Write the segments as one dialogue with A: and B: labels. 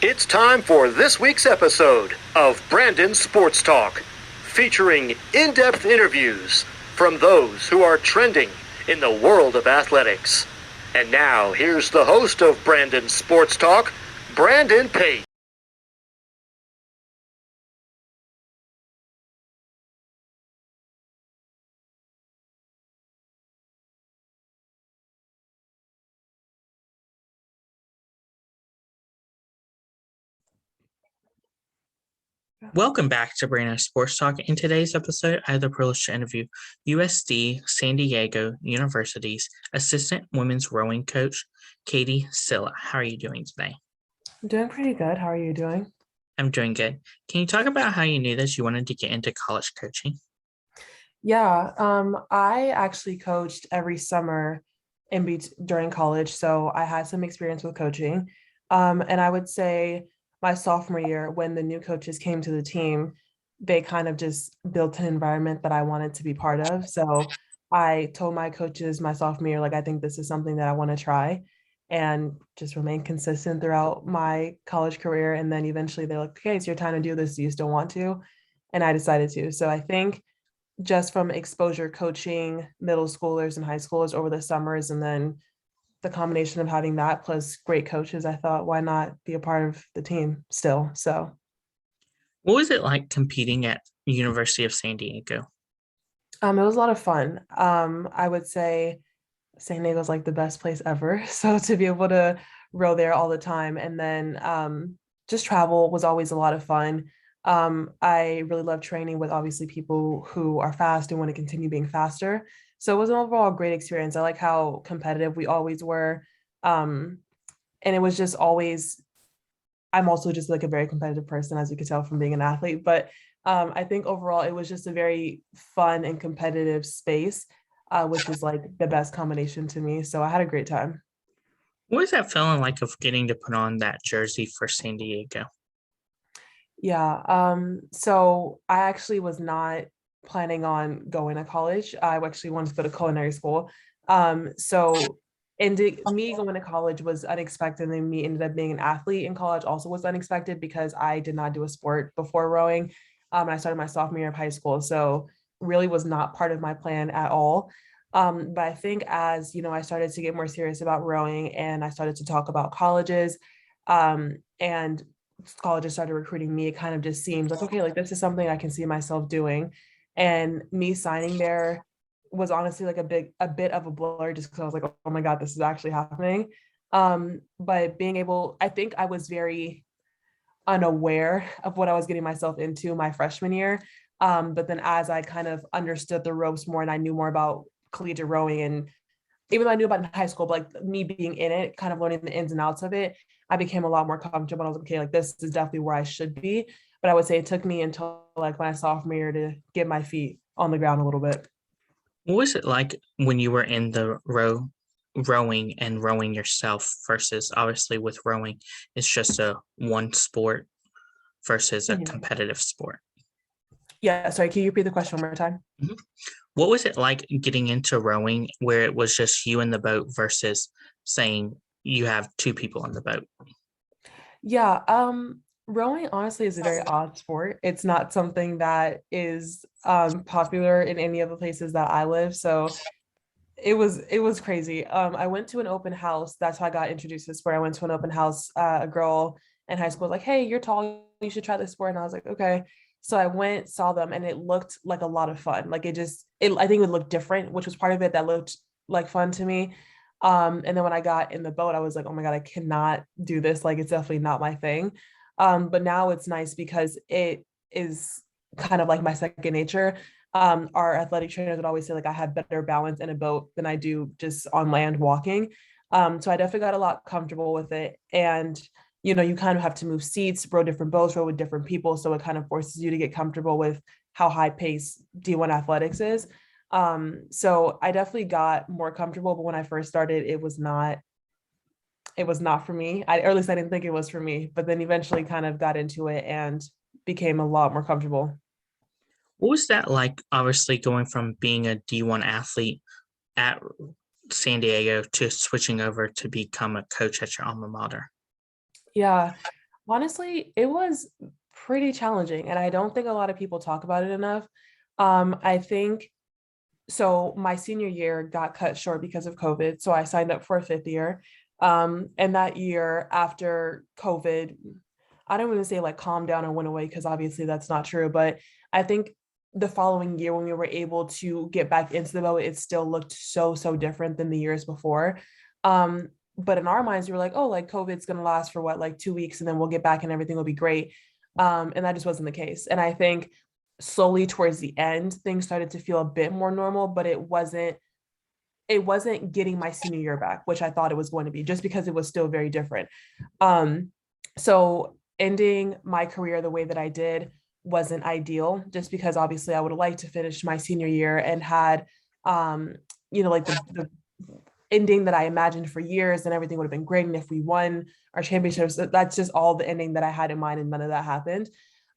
A: It's time for this week's episode of Brandon Sports Talk, featuring in-depth interviews from those who are trending in the world of athletics. And now, here's the host of Brandon Sports Talk, Brandon Pate.
B: Welcome back to Brandon Sports Talk. In today's episode, I have the privilege to interview USD San Diego University's assistant women's rowing coach, Kadee Sylla. How are you doing today?
C: I'm doing pretty good. How are you doing?
B: I'm doing good. Can you talk about how you knew that you wanted to get into college coaching?
C: Yeah, I actually coached every summer during college, so I had some experience with coaching. And I would say my sophomore year, when the new coaches came to the team, they kind of just built an environment that I wanted to be part of. So I told my coaches my sophomore year, like, I think this is something that I want to try, and just remain consistent throughout my college career. And then eventually they're like, okay, it's your time to do this. Do you still want to? And I decided to. So I think just from exposure coaching middle schoolers and high schoolers over the summers, and then the combination of having that plus great coaches, I thought, why not be a part of the team still? So
B: What was it like competing at University of San Diego?
C: it was a lot of fun. I would say San Diego is like the best place ever. So to be able to row there all the time, and then just travel was always a lot of fun. I really love training with obviously people who are fast and want to continue being faster. So it was an overall great experience. I like how competitive we always were. Um, and it was just always, I'm also just like a very competitive person, as you could tell from being an athlete. But I think overall it was just a very fun and competitive space, which is like the best combination to me. So I had a great time.
B: What was that feeling like of getting to put on that jersey for San Diego?
C: Yeah. So I actually was not planning on going to college. I actually wanted to go to culinary school. So me going to college was unexpected, and me ended up being an athlete in college also was unexpected because I did not do a sport before rowing. And I started my sophomore year of high school. So really was not part of my plan at all. But I think as I started to get more serious about rowing and I started to talk about colleges, and colleges started recruiting me, it kind of just seems like, okay, like this is something I can see myself doing. And me signing there was honestly like a bit of a blur, just because I was like, oh my God, this is actually happening. But being able, I think I was very unaware of what I was getting myself into my freshman year. But then as I kind of understood the ropes more and I knew more about collegiate rowing, and even though I knew about it in high school, but like me being in it, kind of learning the ins and outs of it, I became a lot more comfortable. I was like, okay, like this is definitely where I should be. But I would say it took me until like my sophomore year to get my feet on the ground a little bit.
B: What was it like when you were in the rowing and rowing yourself versus obviously with rowing, it's just a one sport versus a
C: Mhm.
B: competitive sport?
C: Yeah, sorry, can you repeat the question one more time?
B: Mhm. What was it like getting into rowing where it was just you in the boat versus saying you have two people on the boat?
C: Yeah, rowing honestly is a very odd sport. It's not something that is popular in any of the places that I live. So it was crazy. I went to an open house. That's how I got introduced to the sport. I went to an open house. A girl in high school was like, "Hey, you're tall. You should try this sport." And I was like, "Okay." So I went, saw them, and it looked like a lot of fun. Like I think it looked different, which was part of it that looked like fun to me. And then when I got in the boat, I was like, "Oh my God, I cannot do this. Like, it's definitely not my thing." But now it's nice because it is kind of like my second nature. Our athletic trainers would always say like I have better balance in a boat than I do just on land walking. So I definitely got a lot comfortable with it. And you kind of have to move seats, row different boats, row with different people. So it kind of forces you to get comfortable with how high pace D1 athletics is. So I definitely got more comfortable, but when I first started, it was not for me. Or at least I didn't think it was for me, but then eventually kind of got into it and became a lot more comfortable.
B: What was that like, obviously, going from being a D1 athlete at San Diego to switching over to become a coach at your alma mater?
C: Yeah. Honestly, it was pretty challenging, and I don't think a lot of people talk about it enough. I think so. My senior year got cut short because of COVID, so I signed up for a fifth year. And that year after COVID, I don't want to say like calmed down or went away because obviously that's not true, but I think the following year when we were able to get back into the boat, it still looked so different than the years before. Um, but in our minds, we were like, oh, like COVID's gonna last for what, like 2 weeks, and then we'll get back and everything will be great. And that just wasn't the case. And I think slowly towards the end, things started to feel a bit more normal, but it wasn't getting my senior year back, which I thought it was going to be, just because it was still very different. Um, so ending my career the way that I did wasn't ideal, just because obviously I would have liked to finish my senior year and had, um, like the ending that I imagined for years, and everything would have been great. And if we won our championships, that's just all the ending that I had in mind, and none of that happened.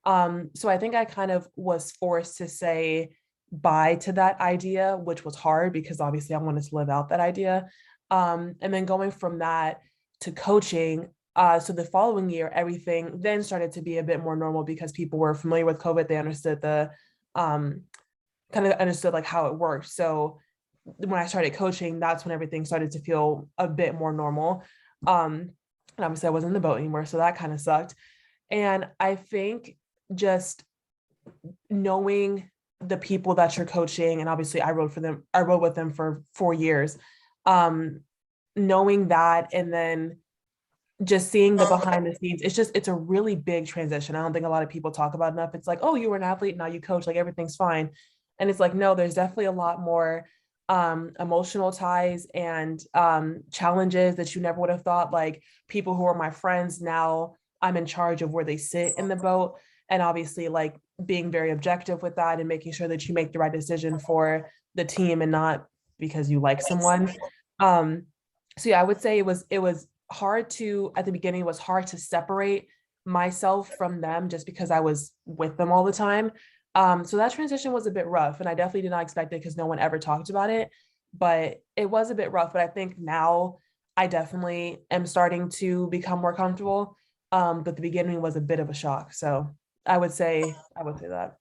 C: So I think I kind of was forced to say bye to that idea, which was hard because obviously I wanted to live out that idea. And then going from that to coaching, so the following year, everything then started to be a bit more normal because people were familiar with COVID. They understood um, kind of understood like how it worked. So when I started coaching, that's when everything started to feel a bit more normal. And obviously I wasn't in the boat anymore, so that kind of sucked. And I think just knowing the people that you're coaching, and obviously I rode with them for 4 years. Um, Knowing that, and then just seeing the behind the scenes, it's a really big transition. I don't think a lot of people talk about enough. It's like, oh, you were an athlete, now you coach, like everything's fine. And it's like, no, there's definitely a lot more emotional ties and challenges that you never would have thought. Like people who are my friends now, I'm in charge of where they sit in the boat. And obviously like being very objective with that and making sure that you make the right decision for the team and not because you like someone. Um, so yeah, I would say it was hard to, at the beginning, it was hard to separate myself from them just because I was with them all the time. So that transition was a bit rough, and I definitely did not expect it because no one ever talked about it, but it was a bit rough. But I think now I definitely am starting to become more comfortable. But the beginning was a bit of a shock. So I would say that.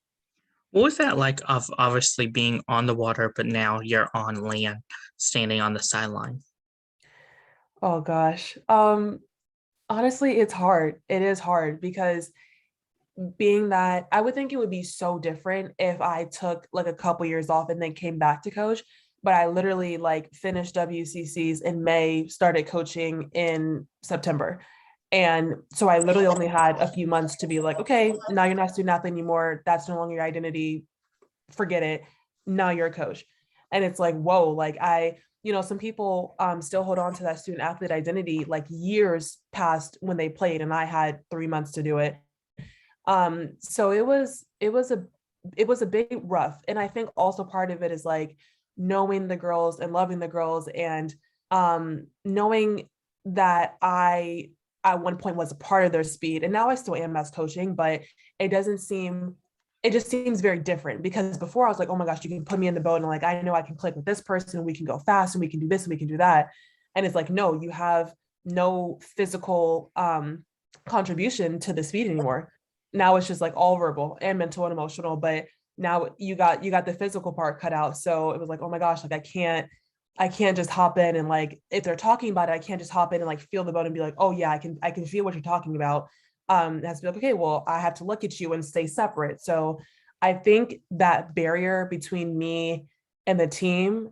B: What was that like of obviously being on the water, but now you're on land, standing on the sideline?
C: Oh gosh. Honestly, it's hard. It is hard because being that I would think it would be so different if I took like a couple years off and then came back to coach. But I literally like finished WCCs in May, started coaching in September. And so I literally only had a few months to be like, okay, now you're not student athlete anymore. That's no longer your identity. Forget it. Now you're a coach. And it's like, whoa, like some people still hold on to that student athlete identity like years past when they played, and I had 3 months to do it. So it was a big rough. And I think also part of it is like knowing the girls and loving the girls, and knowing that I at one point was a part of their speed, and now I still am as coaching, but it doesn't seem it just seems very different because before I was like, oh my gosh, you can put me in the boat and like I know I can click with this person, we can go fast and we can do this and we can do that. And it's like, no, you have no physical contribution to the speed anymore. Now it's just like all verbal and mental and emotional, but now you got the physical part cut out. So it was like, oh my gosh, like I can't just hop in and like if they're talking about it, I can't just hop in and like feel the boat and be like, oh yeah, I can feel what you're talking about. It has to be like, okay, well, I have to look at you and stay separate. So I think that barrier between me and the team,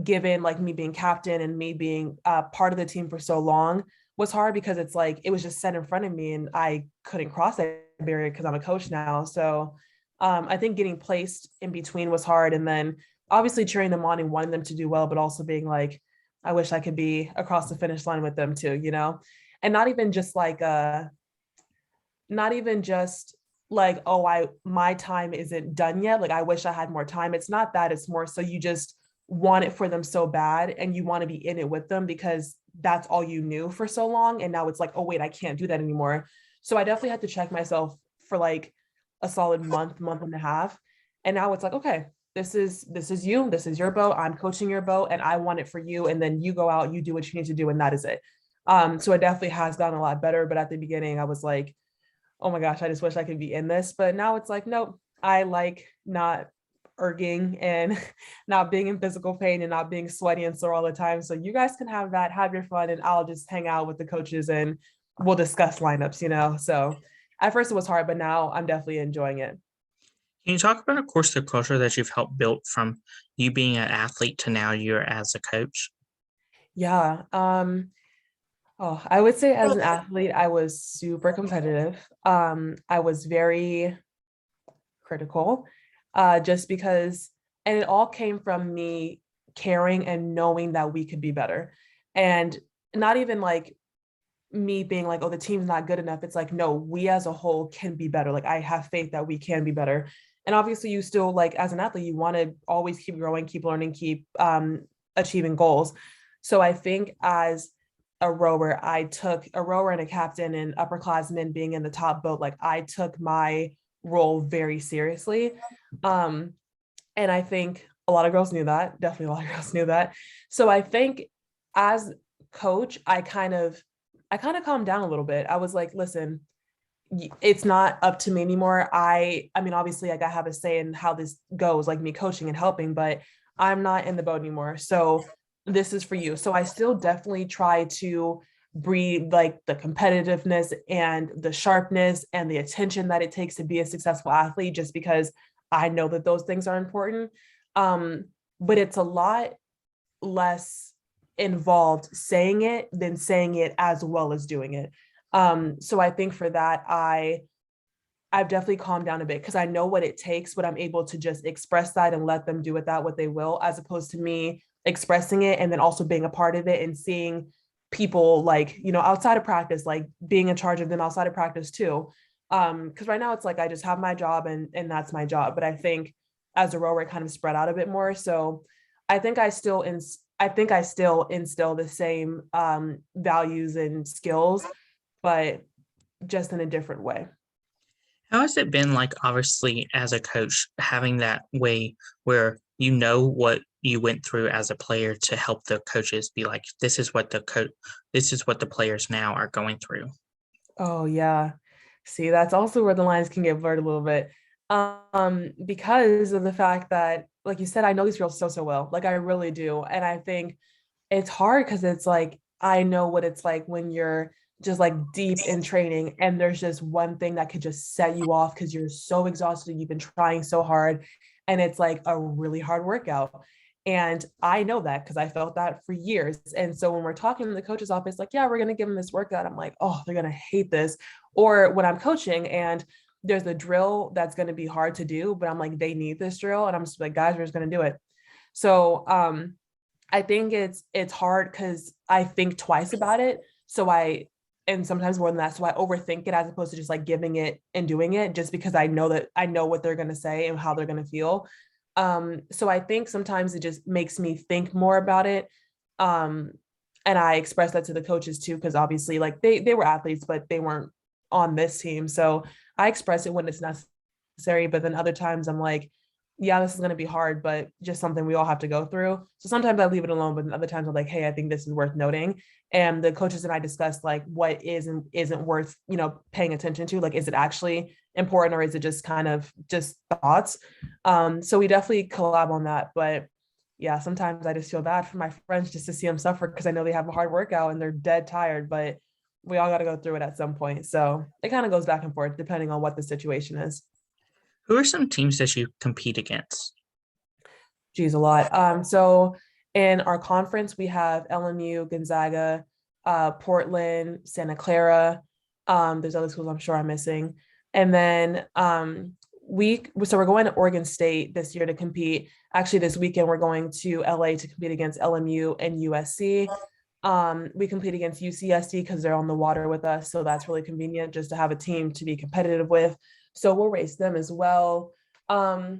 C: given like me being captain and me being part of the team for so long, was hard because it's like it was just set in front of me and I couldn't cross that barrier because I'm a coach now. So I think getting placed in between was hard. And then obviously cheering them on and wanting them to do well, but also being like, I wish I could be across the finish line with them too, and not even just like, oh, my time isn't done yet, like I wish I had more time. It's not that, it's more so you just want it for them so bad and you want to be in it with them because that's all you knew for so long, and now it's like, oh wait, I can't do that anymore. So I definitely had to check myself for like a solid month and a half, and now it's like, okay, this is you, this is your boat, I'm coaching your boat, and I want it for you, and then you go out, you do what you need to do, and that is it. So it definitely has gotten a lot better. But at the beginning, I was like, oh my gosh, I just wish I could be in this. But now it's like, nope, I like not erging and not being in physical pain and not being sweaty and sore all the time. So you guys can have that, have your fun, and I'll just hang out with the coaches and we'll discuss lineups, you know? So at first it was hard, but now I'm definitely enjoying it.
B: Can you talk about, of course, the culture that you've helped build from you being an athlete to now you're as a coach?
C: Yeah. Oh, I would say as an athlete, I was super competitive. I was very critical, just because, and it all came from me caring and knowing that we could be better. And not even like me being like, oh, the team's not good enough. It's like, no, we as a whole can be better. Like, I have faith that we can be better. And obviously, you still, like, as an athlete, you want to always keep growing, keep learning, keep achieving goals. So I think as a rower, I took a rower and a captain and upperclassmen being in the top boat. Like, I took my role very seriously. Um, and I think a lot of girls knew that. Definitely a lot of girls knew that. So I think as coach, I kind of calmed down a little bit. I was like, listen, it's not up to me anymore. I mean, obviously, like, I have a say in how this goes, like me coaching and helping, but I'm not in the boat anymore. So this is for you. So I still definitely try to breed like the competitiveness and the sharpness and the attention that it takes to be a successful athlete, just because I know that those things are important. Um, but it's a lot less involved saying it than saying it as well as doing it. So I think for that, I've definitely calmed down a bit because I know what it takes, but I'm able to just express that and let them do with that what they will, as opposed to me expressing it and then also being a part of it and seeing people, like, you know, outside of practice, like being in charge of them outside of practice too. Because right now it's like I just have my job and that's my job. But I think as a rower, it kind of spread out a bit more. So I think I still instill the same values and skills, but just in a different way.
B: How has it been like, obviously, as a coach, having that way where you know what you went through as a player to help the coaches be like, this is what the players now are going through?
C: Oh yeah. See, that's also where the lines can get blurred a little bit. Because of the fact that, like you said, I know these girls so well. Like, I really do. And I think it's hard because it's like I know what it's like when you're just like deep in training and there's just one thing that could just set you off because you're so exhausted and you've been trying so hard, and it's like a really hard workout. And I know that because I felt that for years. And so when we're talking in the coach's office, like, yeah, we're going to give them this workout, I'm like, oh, they're going to hate this. Or when I'm coaching and there's a drill that's going to be hard to do, but I'm like, they need this drill. And I'm just like, guys, we're just going to do it. So I think it's hard because I think twice about it. And sometimes more than that. So I overthink it as opposed to just like giving it and doing it, just because I know what they're going to say and how they're going to feel. So I think sometimes it just makes me think more about it. Um, and I express that to the coaches too, because obviously like they were athletes, but they weren't on this team. So I express it when it's necessary, but then other times I'm like, yeah, this is going to be hard, but just something we all have to go through. So sometimes I leave it alone, but other times I'm like, hey, I think this is worth noting. And the coaches and I discussed like what is and isn't worth, you know, paying attention to. Like, is it actually important or is it just kind of just thoughts? So we definitely collab on that. But yeah, sometimes I just feel bad for my friends just to see them suffer because I know they have a hard workout and they're dead tired, but we all got to go through it at some point. So it kind of goes back and forth depending on what the situation is.
B: Who are some teams that you compete against?
C: Geez, a lot. So in our conference, we have LMU, Gonzaga, Portland, Santa Clara. There's other schools I'm sure I'm missing. And then we're going to Oregon State this year to compete. Actually, this weekend we're going to LA to compete against LMU and USC. We compete against UCSD because they're on the water with us, so that's really convenient just to have a team to be competitive with. So we'll race them as well. And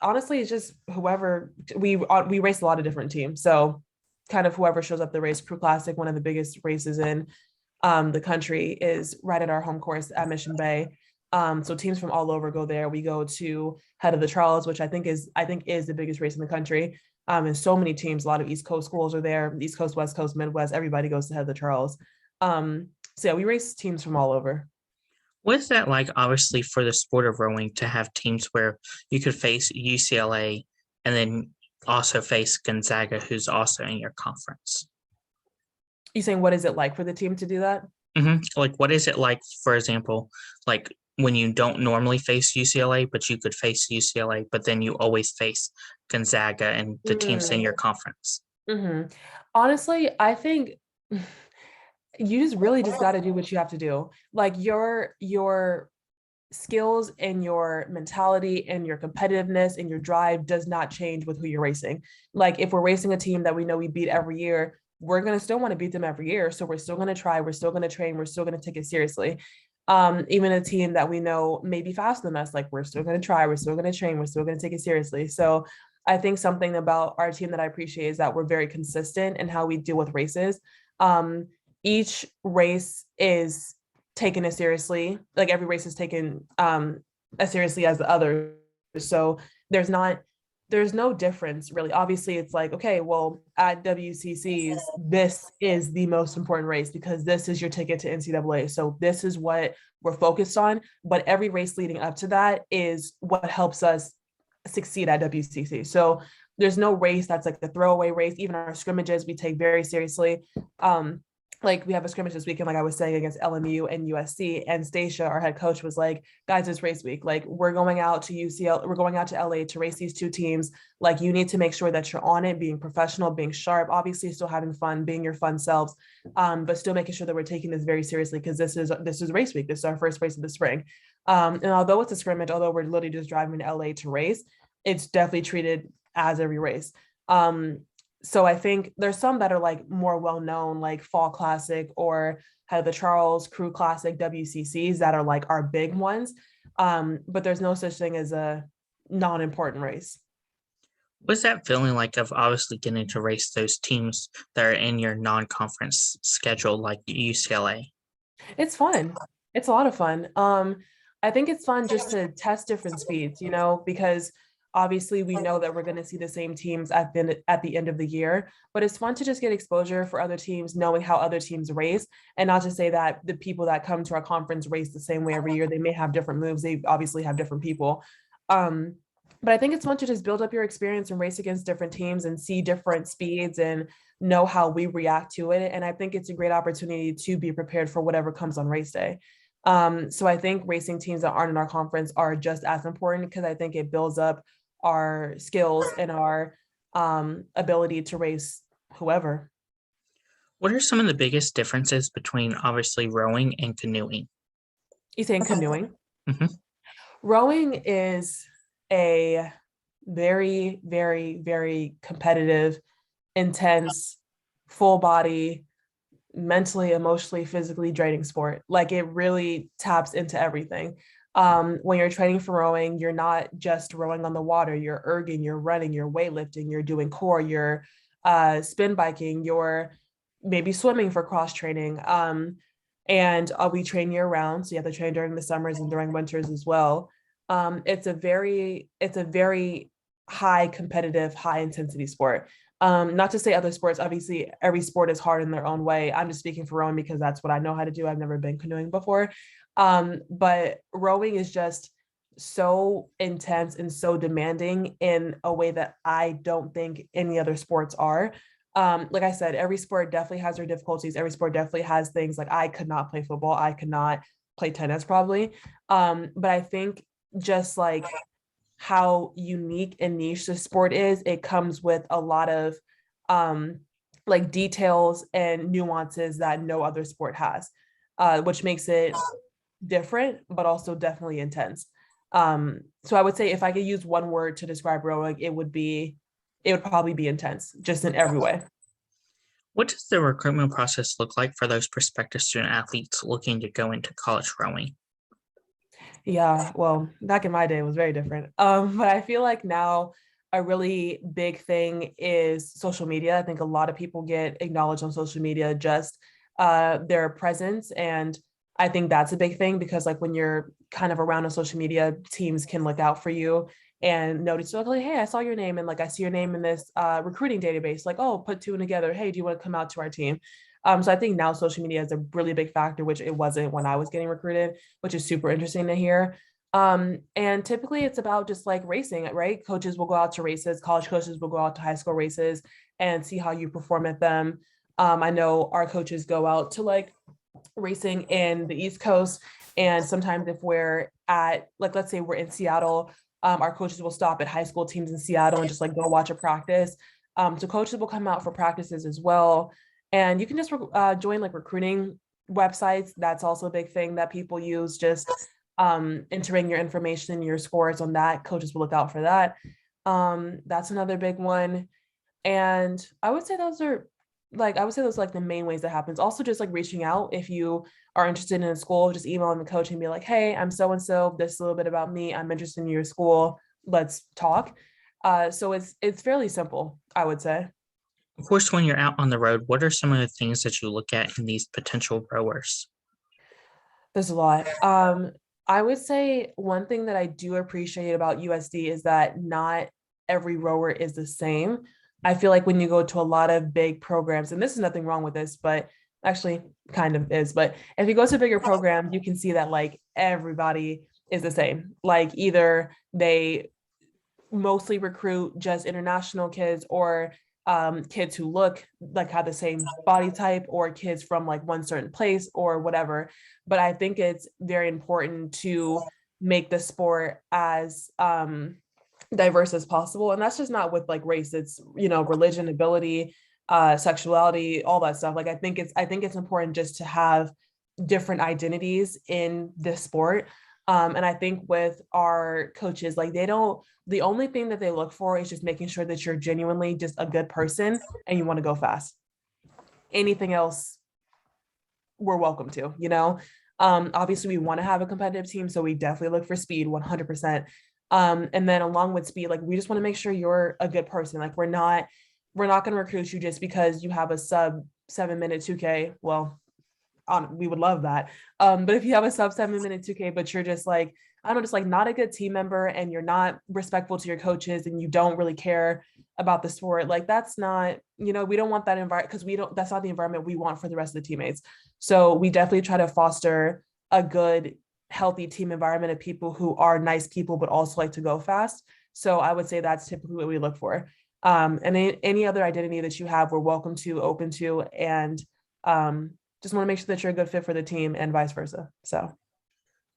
C: honestly, it's just whoever we race a lot of different teams. So kind of whoever shows up the race. Crew Classic, one of the biggest races in the country, is right at our home course at Mission Bay. So teams from all over go there. We go to Head of the Charles, which I think is the biggest race in the country. And so many teams, a lot of East Coast schools are there, East Coast, West Coast, Midwest, everybody goes to Heather Charles. So yeah, we race teams from all over.
B: What is that like, obviously, for the sport of rowing to have teams where you could face UCLA and then also face Gonzaga, who's also in your conference?
C: You saying what is it like for the team to do that?
B: Like, what is it like, for example, like when you don't normally face UCLA, but you could face UCLA, but then you always face Gonzaga and the teams in your conference?
C: Mm-hmm. Honestly, I think you just really just got to do what you have to do. Like your skills and your mentality and your competitiveness and your drive does not change with who you're racing. Like if we're racing a team that we know we beat every year, we're going to still want to beat them every year. So we're still going to try, we're still going to train, we're still going to take it seriously. Even a team that we know may be faster than us, like we're still going to try, we're still going to train, we're still going to take it seriously. So I think something about our team that I appreciate is that we're very consistent in how we deal with races. Um, each race is taken as seriously, like every race is taken as seriously as the other. So there's not there's no difference really. Obviously, it's like, okay, well, at WCCs, this is the most important race because this is your ticket to NCAA. So this is what we're focused on. But every race leading up to that is what helps us succeed at WCC. So there's no race that's like the throwaway race. Even our scrimmages, we take very seriously. Like we have a scrimmage this weekend, like I was saying, against LMU and USC, and Stacia, our head coach, was like, guys, it's race week. Like we're going out to UCL, we're going out to LA to race these two teams. Like you need to make sure that you're on it, being professional, being sharp, obviously still having fun, being your fun selves, but still making sure that we're taking this very seriously because this is race week. This is our first race of the spring. And although it's a scrimmage, although we're literally just driving to LA to race, it's definitely treated as every race. So I think there's some that are like more well-known, like Fall Classic or the Charles Crew Classic, WCCs, that are like our big ones. But there's no such thing as a non-important race.
B: What's that feeling like of obviously getting to race those teams that are in your non-conference schedule, like UCLA?
C: It's fun. It's a lot of fun. I think it's fun just to test different speeds, because obviously we know that we're going to see the same teams at the end of the year, but it's fun to just get exposure for other teams, knowing how other teams race, and not to say that the people that come to our conference race the same way every year. They may have different moves. They obviously have different people. But I think it's fun to just build up your experience and race against different teams and see different speeds and know how we react to it. And I think it's a great opportunity to be prepared for whatever comes on race day. So I think racing teams that aren't in our conference are just as important because I think it builds up our skills and our ability to race whoever.
B: What are some of the biggest differences between obviously rowing and canoeing?
C: You saying canoeing?
B: Mm-hmm.
C: Rowing is a very, very, very competitive, intense, full body, mentally, emotionally, physically draining sport. Like it really taps into everything. When you're training for rowing, you're not just rowing on the water, you're erging, you're running, you're weightlifting, you're doing core, you're spin biking, you're maybe swimming for cross training. And we train year round. So you have to train during the summers and during winters as well. It's a very high competitive, high intensity sport. Not to say other sports, obviously every sport is hard in their own way. I'm just speaking for rowing because that's what I know how to do. I've never been canoeing before. But rowing is just so intense and so demanding in a way that I don't think any other sports are. Like I said, every sport definitely has their difficulties. Every sport definitely has things like I could not play football. I could not play tennis probably. But I think just like how unique and niche the sport is, it comes with a lot of like details and nuances that no other sport has, which makes it different, but also definitely intense. So I would say if I could use one word to describe rowing, it would probably be intense, just in every way.
B: What does the recruitment process look like for those prospective student athletes looking to go into college rowing?
C: Yeah, well, back in my day, it was very different. But I feel like now a really big thing is social media. I think a lot of people get acknowledged on social media, just their presence. And I think that's a big thing because like when you're kind of around on social media, teams can look out for you and notice like, hey, I saw your name and like I see your name in this recruiting database. Like, oh, put two and together. Hey, do you want to come out to our team? So I think now social media is a really big factor, which it wasn't when I was getting recruited, which is super interesting to hear. And typically it's about just like racing, right? Coaches will go out to races, college coaches will go out to high school races and see how you perform at them. I know our coaches go out to like racing in the East Coast. And sometimes if we're at, like, let's say we're in Seattle, our coaches will stop at high school teams in Seattle and just like go watch a practice. So coaches will come out for practices as well. And you can just join like recruiting websites. That's also a big thing that people use, just entering your information, your scores on that. Coaches will look out for that. That's another big one. And I would say those are like the main ways that happens. Also just like reaching out if you are interested in a school, just emailing the coach and be like, hey, I'm so and so, this is a little bit about me, I'm interested in your school, let's talk. So it's fairly simple, I would say.
B: Of course, when you're out on the road, what are some of the things that you look at in these potential rowers?
C: There's a lot. I would say one thing that I do appreciate about USD is that not every rower is the same. I feel like when you go to a lot of big programs, and this is nothing wrong with this, but actually kind of is, but if you go to bigger programs, you can see that like everybody is the same. Like either they mostly recruit just international kids or kids who look like have the same body type or kids from like one certain place or whatever. But I think it's very important to make the sport as diverse as possible. And that's just not with like race, it's, you know, religion, ability, sexuality, all that stuff. Like I think it's important just to have different identities in this sport. And I think with our coaches, like the only thing that they look for is just making sure that you're genuinely just a good person and you want to go fast. Anything else, we're welcome to, you know? Obviously we want to have a competitive team, so we definitely look for speed 100%. And then along with speed, like we just want to make sure you're a good person. Like we're not going to recruit you just because you have a sub 7-minute 2K. Well, we would love that. But if you have a sub 7-minute 2K, but you're just like, I don't know, just like not a good team member and you're not respectful to your coaches and you don't really care about the sport, like that's not, you know, we don't want that environment because that's not the environment we want for the rest of the teammates. So we definitely try to foster a good, healthy team environment of people who are nice people, but also like to go fast. So I would say that's typically what we look for. And any other identity that you have, we're welcome to, open to, and just want to make sure that you're a good fit for the team and vice versa. So,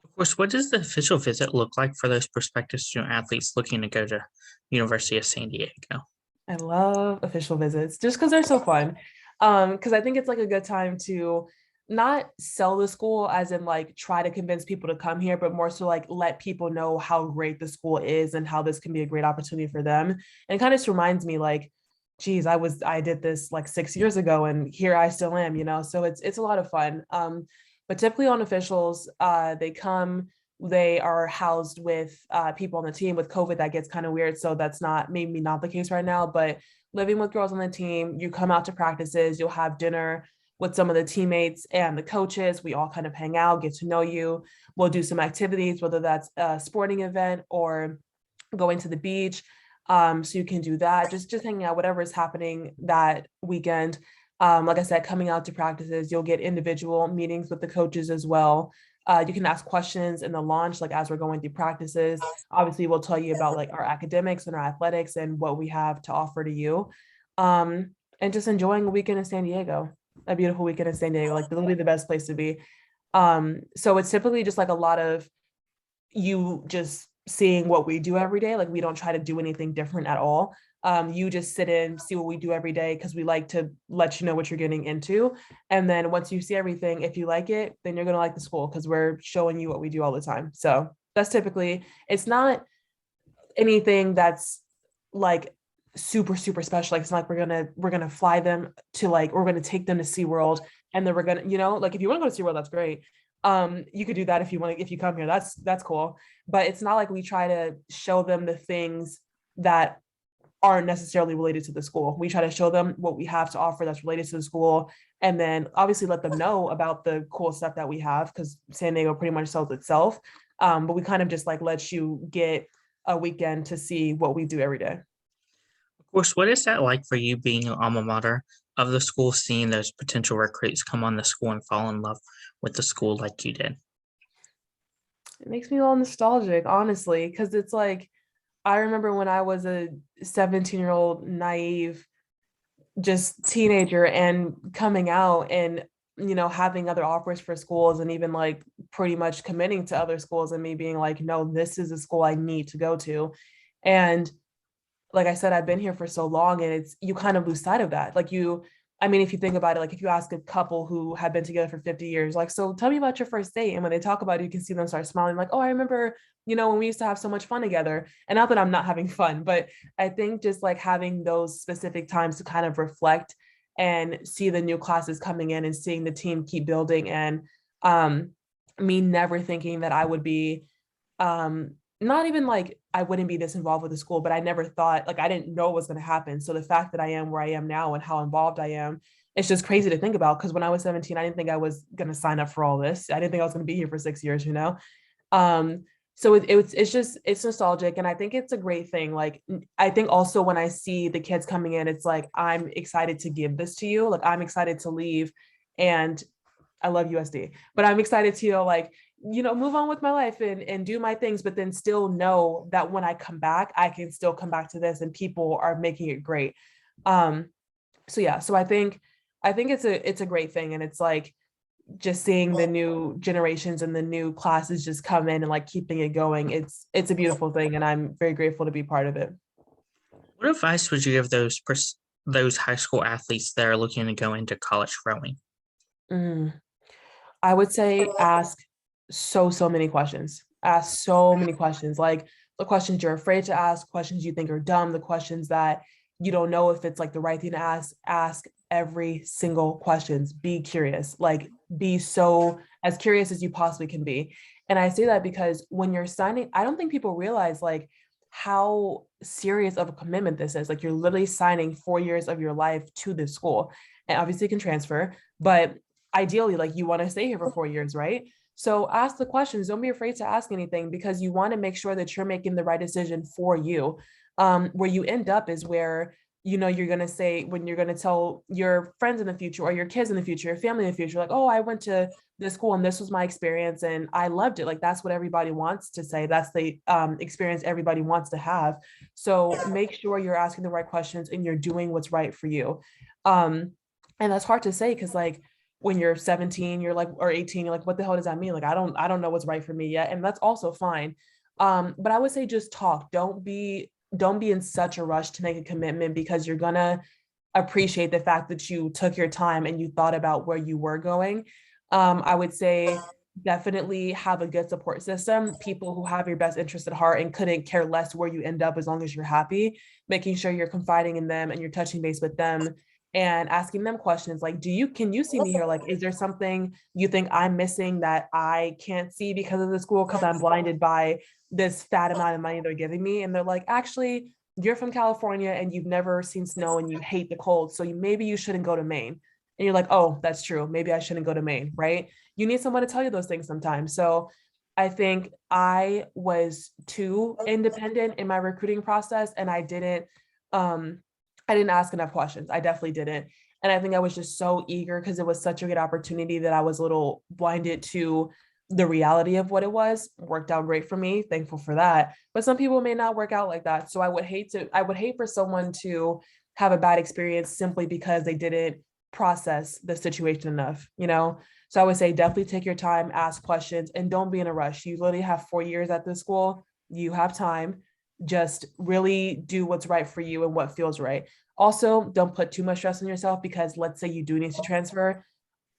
B: Of course, what does the official visit look like for those prospective student athletes looking to go to University of San Diego?
C: I love official visits just because they're so fun. Because I think it's like a good time to not sell the school as in like try to convince people to come here, but more so like let people know how great the school is and how this can be a great opportunity for them. And it kind of just reminds me like, geez, I did this like 6 years ago and here I still am, you know? So it's a lot of fun. But typically on officials, they are housed with people on the team. With COVID, that gets kind of weird. So that's maybe not the case right now, but living with girls on the team, you come out to practices, you'll have dinner with some of the teammates and the coaches. We all kind of hang out, get to know you. We'll do some activities, whether that's a sporting event or going to the beach. So you can do that, just hanging out, whatever is happening that weekend. Like I said, coming out to practices, you'll get individual meetings with the coaches as well. You can ask questions in the launch, like as we're going through practices. Obviously, we'll tell you about like our academics and our athletics and what we have to offer to you. And just enjoying a weekend in San Diego, a beautiful weekend in San Diego, like literally the best place to be. So it's typically just like a lot of you just seeing what we do every day. Like we don't try to do anything different at all. You just sit in, see what we do every day because we like to let you know what you're getting into. And then once you see everything, if you like it, then you're going to like the school because we're showing you what we do all the time. So that's typically, it's not anything that's like super, super special. Like it's not like we're gonna fly them to like, we're going to take them to SeaWorld and then we're going to, you know, like if you want to go to SeaWorld, that's great. You could do that if you want to, if you come here, that's cool. But it's not like we try to show them the things that aren't necessarily related to the school. We try to show them what we have to offer that's related to the school, and then obviously let them know about the cool stuff that we have because San Diego pretty much sells itself. But we kind of just like let you get a weekend to see what we do every day.
B: Of course, what is that like for you being an alma mater of the school, seeing those potential recruits come on the school and fall in love with the school like you did?
C: It makes me a little nostalgic, honestly, because it's like I remember when I was a 17-year-old naive just teenager and coming out and having other offers for schools and even like pretty much committing to other schools and me being like, no, this is a school I need to go to. And like I said, I've been here for so long and it's you kind of lose sight of that. I mean, if you think about it, like if you ask a couple who have been together for 50 years, like, so tell me about your first date. And when they talk about it, you can see them start smiling, like, oh, I remember, when we used to have so much fun together. And not that I'm not having fun, but I think just like having those specific times to kind of reflect and see the new classes coming in and seeing the team keep building and um, me never thinking that I would be not even like I wouldn't be this involved with the school, but I never thought like I didn't know what was going to happen. So the fact that I am where I am now and how involved I am, it's just crazy to think about. Because when I was 17, I didn't think I was going to sign up for all this. I didn't think I was going to be here for 6 years, Um, so it's nostalgic, and I think it's a great thing. Like I think also when I see the kids coming in, it's like I'm excited to give this to you. Like I'm excited to leave, and I love USD, but I'm excited to like move on with my life and do my things, but then still know that when I come back, I can still come back to this and people are making it great. Um, so yeah, so I think it's a great thing. And it's like just seeing the new generations and the new classes just come in and like keeping it going. It's a beautiful thing. And I'm very grateful to be part of it.
B: What advice would you give those high school athletes that are looking to go into college rowing?
C: Mm. I would say ask so many questions. Ask so many questions. Like the questions you're afraid to ask, questions you think are dumb, the questions that you don't know if it's like the right thing to ask. Ask every single questions. Be curious. Like be so as curious as you possibly can be. And I say that because when you're signing, I don't think people realize like how serious of a commitment this is. Like you're literally signing 4 years of your life to this school. And obviously you can transfer, but ideally like you want to stay here for 4 years, right? So ask the questions. Don't be afraid to ask anything because you want to make sure that you're making the right decision for you. Where you end up is where you're going to say when you're going to tell your friends in the future or your kids in the future, your family in the future, like, oh, I went to this school and this was my experience and I loved it. Like that's what everybody wants to say. That's the experience everybody wants to have. So make sure you're asking the right questions and you're doing what's right for you. And that's hard to say because like when you're 17, you're like, or 18, you're like, what the hell does that mean? Like, I don't know what's right for me yet. And that's also fine. But I would say just talk. Don't be in such a rush to make a commitment because you're gonna appreciate the fact that you took your time and you thought about where you were going. I would say definitely have a good support system, people who have your best interest at heart and couldn't care less where you end up as long as you're happy, making sure you're confiding in them and you're touching base with them and asking them questions like, can you see me here? Like, is there something you think I'm missing that I can't see because of the school? Because I'm blinded by this fat amount of money they're giving me. And they're like, actually, you're from California and you've never seen snow and you hate the cold. So maybe you shouldn't go to Maine. And you're like, oh, that's true. Maybe I shouldn't go to Maine, right? You need someone to tell you those things sometimes. So I think I was too independent in my recruiting process and I didn't ask enough questions. I definitely didn't. And I think I was just so eager because it was such a good opportunity that I was a little blinded to the reality of what it was. Worked out great for me. Thankful for that. But some people may not work out like that. So I would hate for someone to have a bad experience simply because they didn't process the situation enough. So I would say definitely take your time, ask questions, and don't be in a rush. You literally have 4 years at this school. You have time. Just really do what's right for you and what feels right. Also, don't put too much stress on yourself because let's say you do need to transfer,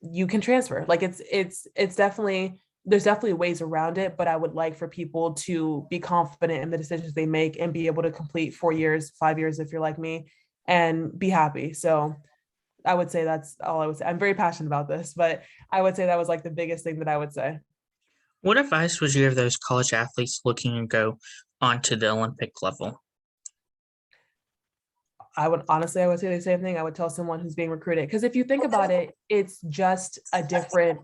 C: you can transfer. Like it's definitely there's definitely ways around it, but I would like for people to be confident in the decisions they make and be able to complete 4 years, 5 years if you're like me, and be happy. So I would say that's all I would say. I'm very passionate about this, but I would say that was like the biggest thing that I would say.
B: What advice would you give those college athletes looking to go onto the Olympic level?
C: I would say the same thing. I would tell someone who's being recruited. Because if you think about it, it's just a different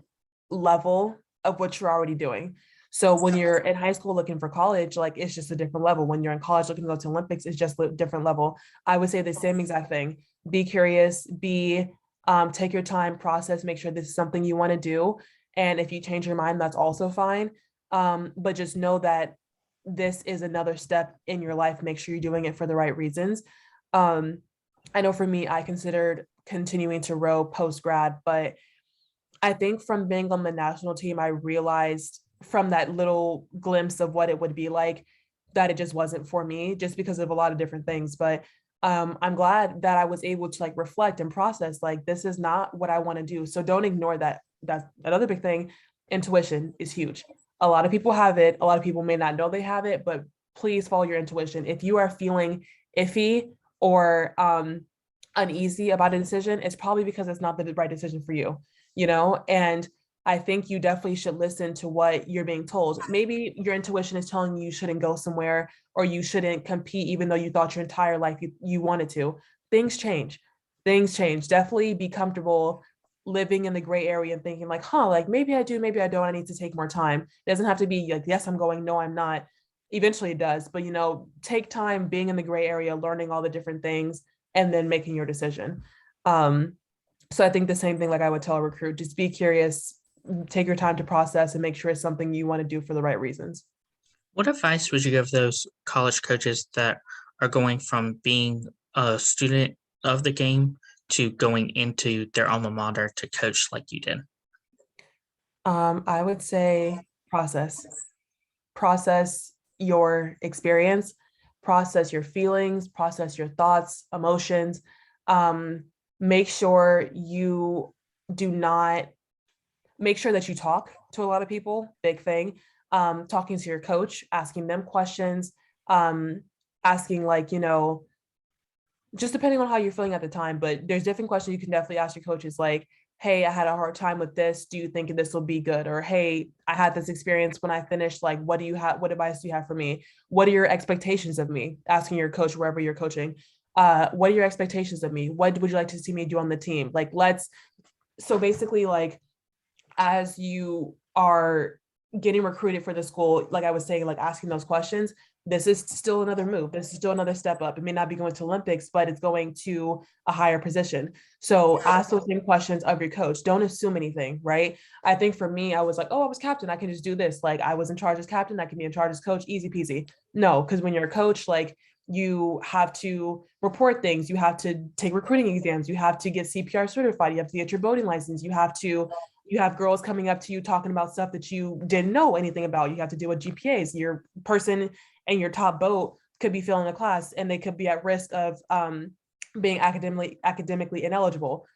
C: level of what you're already doing. So when you're in high school looking for college, like it's just a different level. When you're in college looking to go to Olympics, it's just a different level. I would say the same exact thing. Be curious, take your time, process, make sure this is something you want to do. And if you change your mind, that's also fine. But just know that this is another step in your life. Make sure you're doing it for the right reasons. Um, I know for me, I considered continuing to row post grad, but I think from being on the national team, I realized from that little glimpse of what it would be like that it just wasn't for me, just because of a lot of different things. But I'm glad that I was able to like reflect and process like this is not what I want to do. So don't ignore that. That's another big thing. Intuition is huge. A lot of people have it. A lot of people may not know they have it, but please follow your intuition. If you are feeling iffy or uneasy about a decision, it's probably because it's not the right decision for you, and I think you definitely should listen to what you're being told. Maybe your intuition is telling you shouldn't go somewhere or you shouldn't compete, even though you thought your entire life you wanted to. Things change. Things change. Definitely be comfortable living in the gray area and thinking like, like maybe I do, maybe I don't. I need to take more time. It doesn't have to be like, yes, I'm going, no, I'm not. Eventually it does. But, take time being in the gray area, learning all the different things, and then making your decision. So I think the same thing, like I would tell a recruit, just be curious, take your time to process and make sure it's something you want to do for the right reasons.
B: What advice would you give those college coaches that are going from being a student of the game to going into their alma mater to coach like you did?
C: I would say process your experience, process your feelings, process your thoughts, emotions. Make sure you do not make sure that you talk to a lot of people, big thing. Talking to your coach, asking them questions, asking like, just depending on how you're feeling at the time, but there's different questions you can definitely ask your coaches like, hey, I had a hard time with this. Do you think this will be good? Or, hey, I had this experience when I finished. Like, what do you have? What advice do you have for me? What are your expectations of me? Asking your coach wherever you're coaching. What are your expectations of me? What would you like to see me do on the team? Like, so basically, like, as you are getting recruited for the school, like I was saying, like asking those questions, this is still another move. This is still another step up. It may not be going to Olympics, but it's going to a higher position. So ask those same questions of your coach. Don't assume anything, right? I think for me, I was like, oh, I was captain. I can just do this. Like I was in charge as captain. I can be in charge as coach. Easy peasy. No, because when you're a coach, like you have to report things. You have to take recruiting exams. You have to get CPR certified. You have to get your boating license. You have girls coming up to you talking about stuff that you didn't know anything about. You have to deal with GPAs. Your person and your top boat could be failing a class and they could be at risk of being academically ineligible.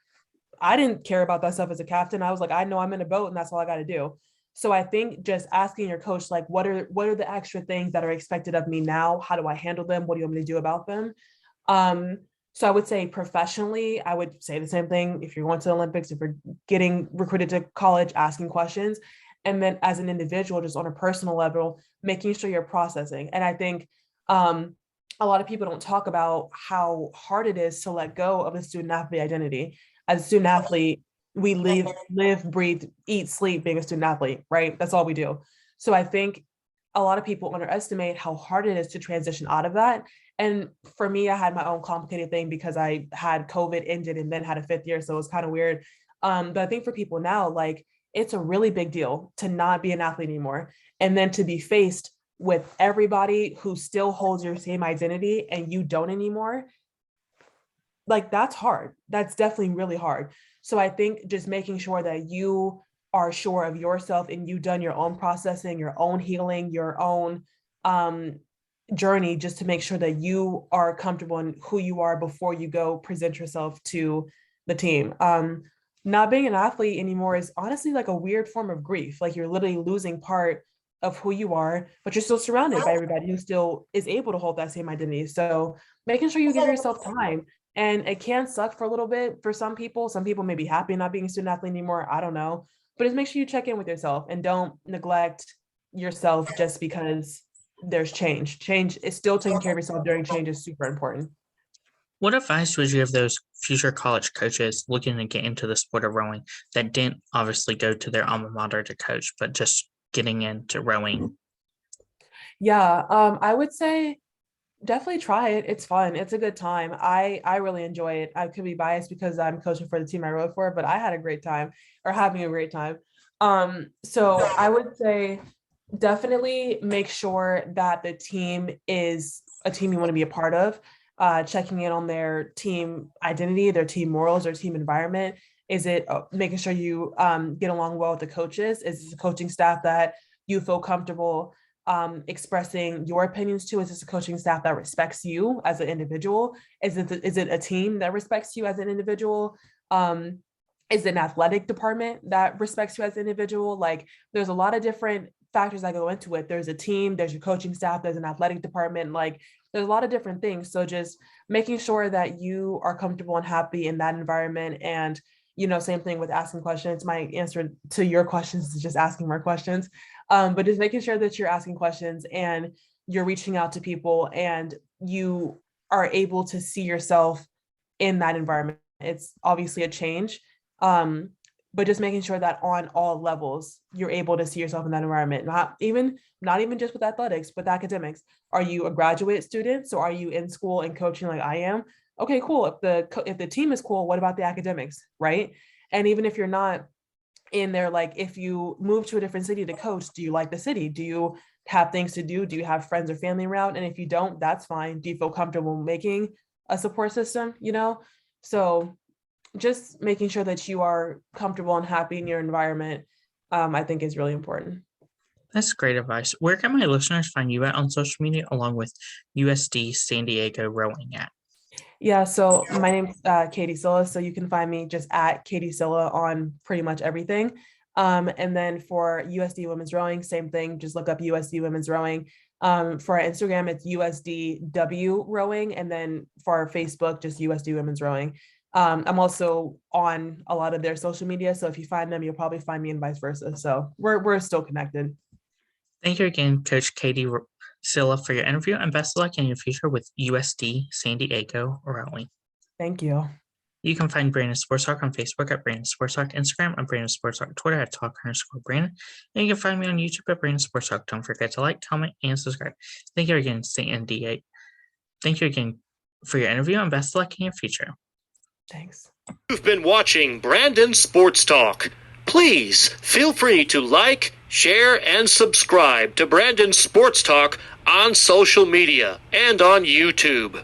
C: I didn't care about that stuff as a captain. I was like, I know I'm in a boat and that's all I got to do. So I think just asking your coach, like, what are the extra things that are expected of me now? How do I handle them? What do you want me to do about them? So I would say professionally, I would say the same thing. If you're going to the Olympics, if you're getting recruited to college, asking questions. And then as an individual, just on a personal level, making sure you're processing. And I think a lot of people don't talk about how hard it is to let go of a student athlete identity. As a student athlete, we live, breathe, eat, sleep being a student athlete, right? That's all we do. So I think a lot of people underestimate how hard it is to transition out of that. And for me, I had my own complicated thing because I had COVID ended and then had a fifth year. So it was kind of weird. But I think for people now, like it's a really big deal to not be an athlete anymore. And then to be faced with everybody who still holds your same identity and you don't anymore. Like that's hard. That's definitely really hard. So I think just making sure that you are sure of yourself and you've done your own processing, your own healing, your own journey, just to make sure that you are comfortable in who you are before you go present yourself to the team. Not being an athlete anymore is honestly like a weird form of grief. Like you're literally losing part of who you are, but you're still surrounded by everybody who still is able to hold that same identity. So making sure you give yourself time. And it can suck for a little bit for some people. Some people may be happy not being a student athlete anymore. I don't know. But just make sure you check in with yourself and don't neglect yourself just because there's change. Change is still taking care of yourself during change is super important.
B: What advice would you give those future college coaches looking to get into the sport of rowing that didn't obviously go to their alma mater to coach, but just getting into rowing?
C: Yeah, I would say definitely try it. It's fun. It's a good time. I really enjoy it. I could be biased because I'm coaching for the team I rowed for, but I had a great time or having a great time. So I would say definitely make sure that the team is a team you want to be a part of. Checking in on their team identity, their team morals, their team environment. Is it making sure you get along well with the coaches? Is this a coaching staff that you feel comfortable expressing your opinions to? Is this a coaching staff that respects you as an individual? Is it a team that respects you as an individual? Is it an athletic department that respects you as an individual? Like, there's a lot of different factors that go into it. There's a team, there's your coaching staff, there's an athletic department. Like, there's a lot of different things. So just making sure that you are comfortable and happy in that environment. And same thing with asking questions. My answer to your questions is just asking more questions. But just making sure that you're asking questions and you're reaching out to people and you are able to see yourself in that environment. It's obviously a change, but just making sure that on all levels, you're able to see yourself in that environment, not even just with athletics, with academics. Are you a graduate student? So are you in school and coaching like I am? Okay, cool. If the team is cool, what about the academics, right? And even if you're not in there, like if you move to a different city to coach, do you like the city? Do you have things to do? Do you have friends or family around? And if you don't, that's fine. Do you feel comfortable making a support system? So just making sure that you are comfortable and happy in your environment, I think is really important.
B: That's great advice. Where can my listeners find you at on social media, along with USD San Diego Rowing at?
C: Yeah, so my name's Kadee Sylla, so you can find me just at Kadee Sylla on pretty much everything. And then for USD Women's Rowing, same thing, just look up USD Women's Rowing. For our Instagram, it's USDW Rowing, and then for our Facebook, just USD Women's Rowing. I'm also on a lot of their social media, so if you find them, you'll probably find me and vice versa. So we're still connected.
B: Thank you again, Coach Kadee Sylla, for your interview, and best of luck in your future with USD San Diego Rowing.
C: Thank you.
B: You can find Brandon Sports Talk on Facebook at Brandon Sports Talk, Instagram at Brandon Sports Talk, Twitter at Talk_Brandon, and you can find me on YouTube at Brandon Sports Talk. Don't forget to like, comment, and subscribe. Thank you again, CNDA. Thank you again for your interview, and best of luck in your future.
C: Thanks.
A: You've been watching Brandon Sports Talk. Please feel free to like, share, and subscribe to Brandon Sports Talk on social media and on YouTube.